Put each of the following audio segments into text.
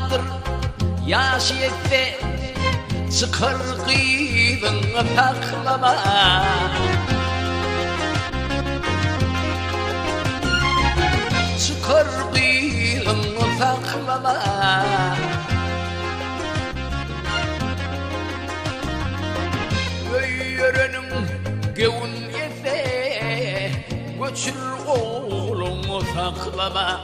vardır yaşiyette, çıkar kıydın paklama. Çıkar kıydın paklama. Öyerenin gevun efe, göçür oğlunu saklama.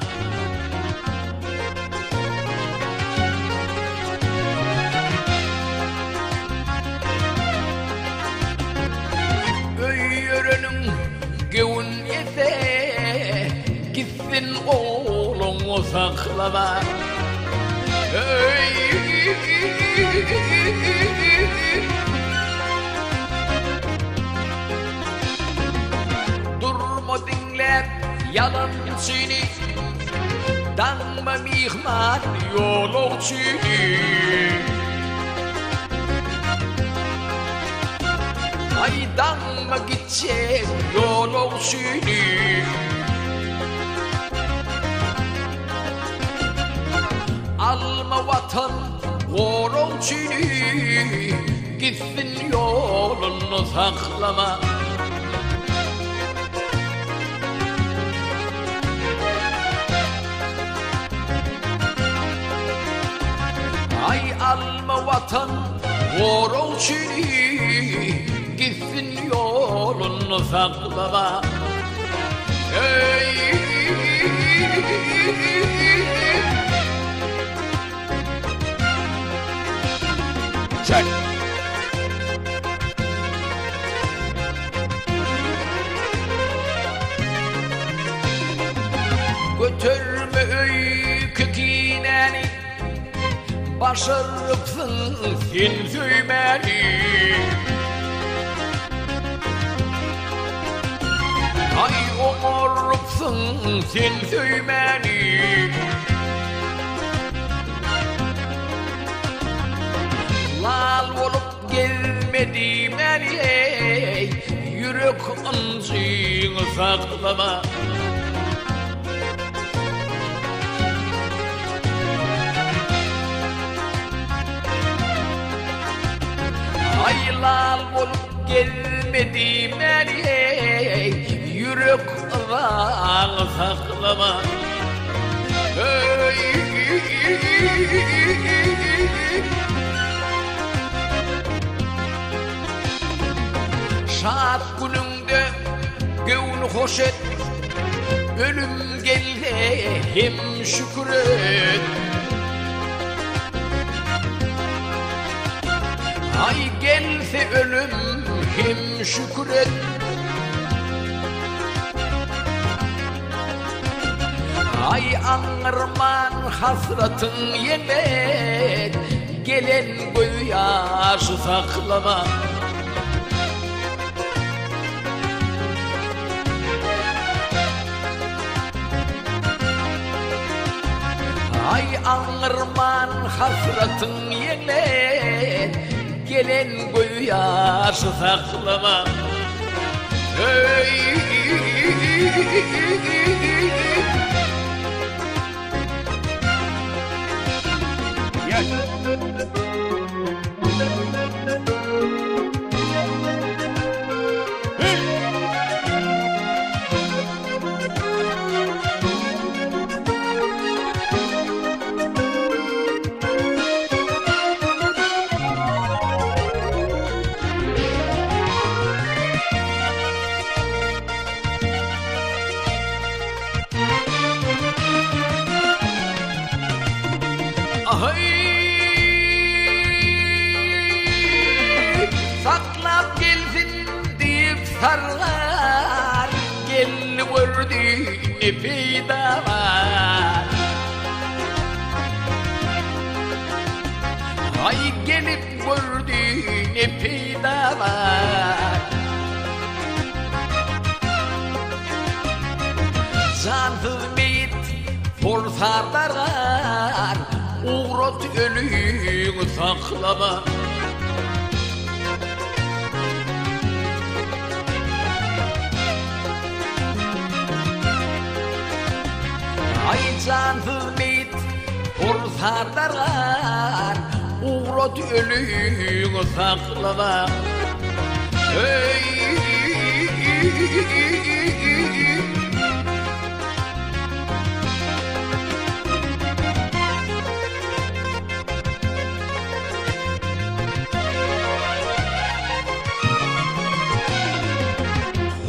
Öyerenin gevun efe, gitsin oğlunu saklama. Durma dinle yalancını, danma mihman yolcunu. Ay danma gidecek yolcunu. Alma vatan yolcunu, gitsin yolunu saklama. Ay alma vatan yolcunu, gitsin yolunu saklama. Çek. Götürme köküneni, başarıpsın sen söymeni. Ay omurupsın sen söymeni. Lal olup gelmedim ey, yürek ancığını saklama. Ay lal olup gelmedim ey, yürek ancığını saklama. Şad gününde gönül hoş et, ölüm gelse hem şükret. Ay gelse ölüm hem şükret. Ay ağırman hasratın yemek, gelen gözyaşı saklama. Ay ağırman hasratın yemek, gelen gözyaşı saklama. Yes. Saklap gelsin deyip sarlar, gel gördü ne fayda var. Ay gelip gördü ne fayda var. Cansız meyit forsarlar, uğrat ölüyü saklama. Ay cansız meyit Kurtarlar uğrat ölüyü saklama. Ey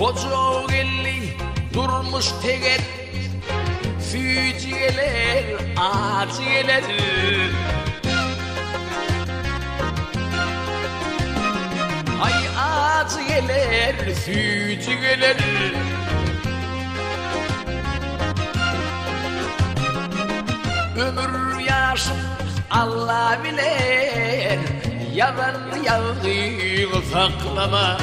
Koca gelli durmuş teker, füciyeler, aciyeler. Ay aciyeler, füciyeler. Ömür yaşım Allah bilir, yalan yalgıyı saklama.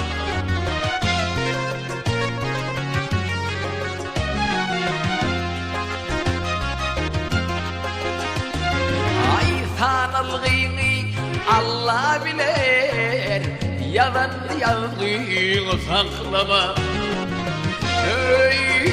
Tanrı'yı Allah bilir, yalan yalgıyı saklama. Ey